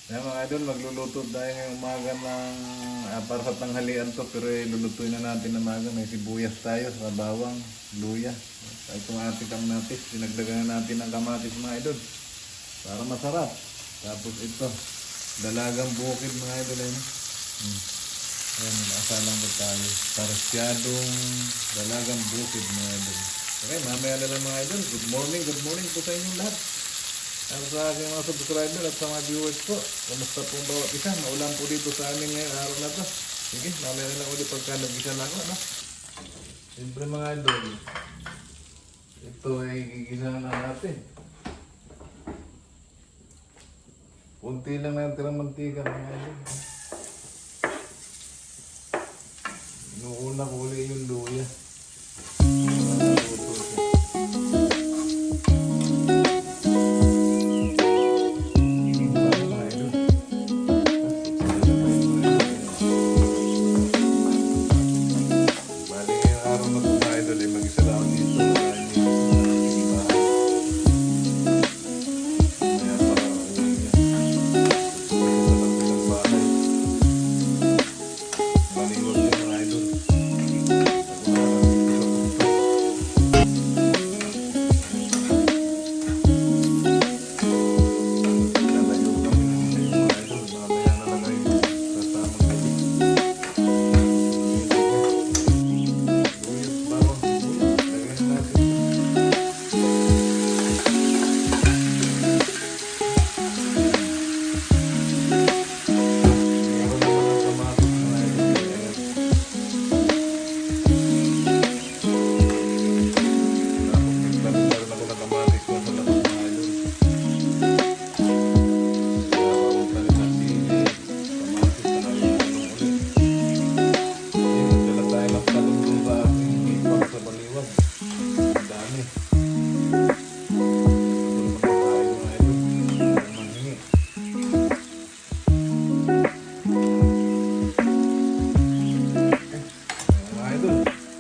Yan mga idol, magluluto tayo ngayong umaga ng para sa tanghalian to, pero lulutuin na natin ng umaga. May sibuyas tayo, sa bawang, luya. Itong ating kamatis, dinagdagan na natin ng kamatis mga idol para masarap. Tapos ito, dalagang bukid mga idol. Ayan, asalang ba tayo? Parsyadong dalagang bukid mga idol. Okay, mamaya na lang mga idol. Good morning po sa inyong lahat. At sa aking mga subscriber at sa mga viewers po, kumusta pong bawat isa? Maulan po dito sa amin ngayong araw na to. Sige, mamaya na lang ulit pagka nag-isa na ako, no? Siyempre mga idol, ito ay gigisa na natin. Kunti lang na tirang mantika mga idol. Inuuna ko ulit yung luya. Naluto siya.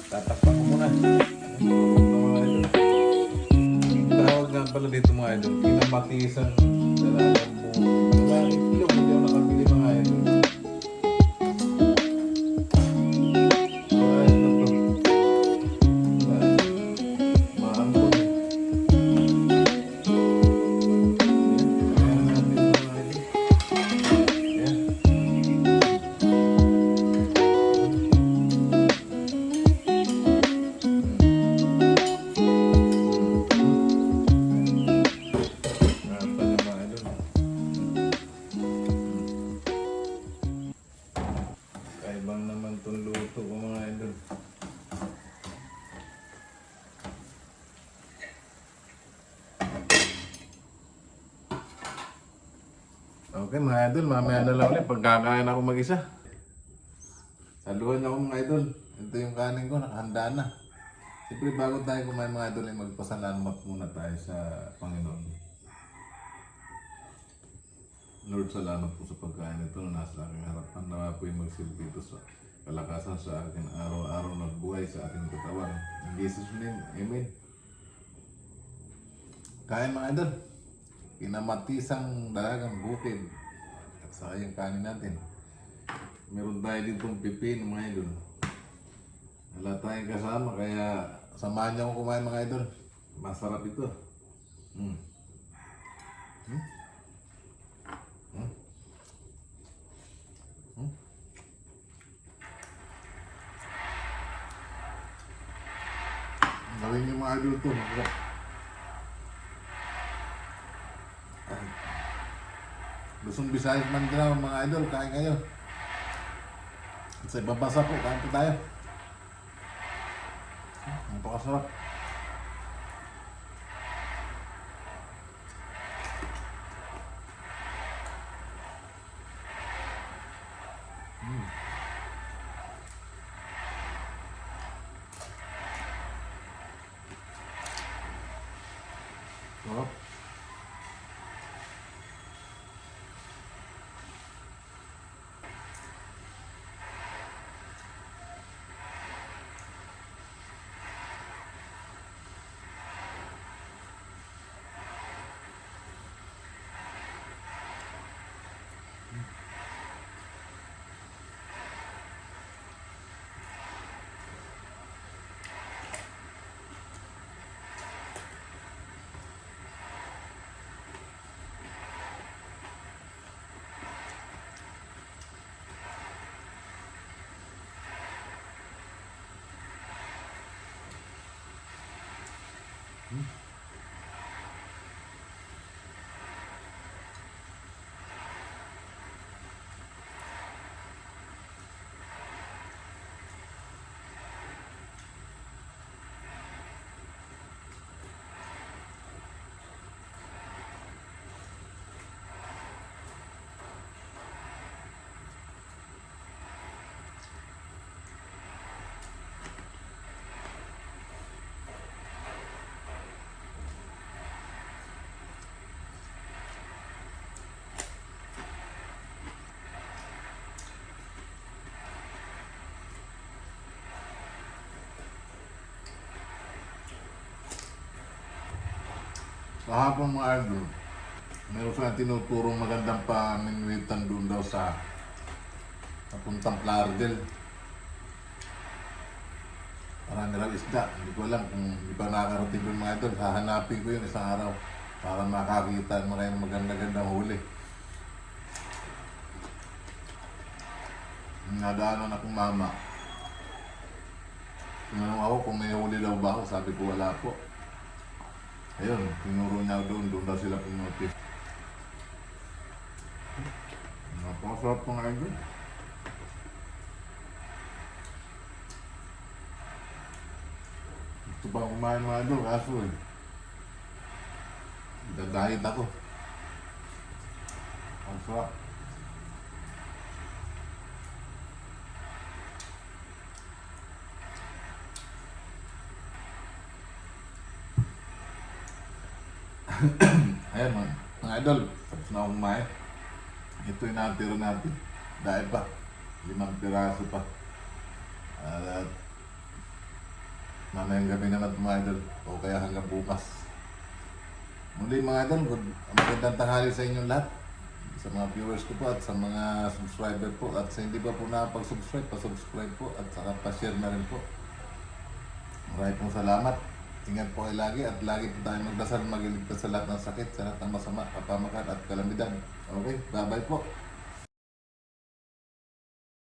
Tatakpan ko muna. Tawag nga pala dito mga idol, kinamatisan dalagang buo. Dalagang itlog, hindi ako nakabili mga idol. Ayos na to. Maangkon eh. Ayan natin mga idol. Ayan. Kaibang naman itong luto ko mga idol. Okay mga idol, mamaya na lang ulit pagkakain ako mag-isa. Saluhan ako mga idol. Ito yung kanin ko, nakahanda na. Siyempre bago tayo kumain mga idol, ay magpasalamat muna tayo sa Panginoon. Lord, salamat po sa pagkain ito na nasa aking harapan. Nawa po yung magsilbi ito sa kalakasan sa akin araw-araw na buhay sa aking katawan. In Jesus' name, Amen. Kain mga idol. Kinamatisang dalagang bukid. At saka yung kanin natin. Meron tayo ditong pipin mga idol. Wala tayong kasama kaya samahan niyo ako kumain mga idol. Masarap ito. Hmm. Hmm? Hmm? Hmm? Gawin niyo mga idol ito. Luzon, Visayas, Mindanao mga idol, kain kayo. At sa ibang bansa po, kain po tayo. Napakasarap. Sarap. Kahapon mga idol, meron silang tinuturong magandang paminuitan doon daw sa papuntang Plardel. Marami raw isda. Hindi ko alam kung hindi pa nakakarating doon mga idol. Hahanapin ko yun isang araw para makakita mo rin maganda-gandang huli. Nadaanan akong mama. Tinanong ako kung may huli daw ba ako. Sabi ko wala po. Ayun, tinuro niya doon daw sila pumunti. Napakasarap mga idol. Gusto pa kumain mga idol, kaso dadahit ako. Ang sarap. Ayan mga idol, tapos na akong kumain. Ito yung natira natin. Dahil pa, 5 piraso pa. At mamayang gabi naman mga idol, o kaya hanggang bukas. Muli mga idol, magandang tanghali sa inyong lahat. Sa mga viewers ko po at sa mga subscriber po. At sa hindi pa po nakapag-subscribe, pa-subscribe po at saka pa-share na rin po. Maraming pong salamat. Ingat po kayo lagi at lagi po tayo magdasal magiligtas sa lahat ng sakit, sa lahat ng masama, kapamakan at kalamidad. Okay, bye-bye po.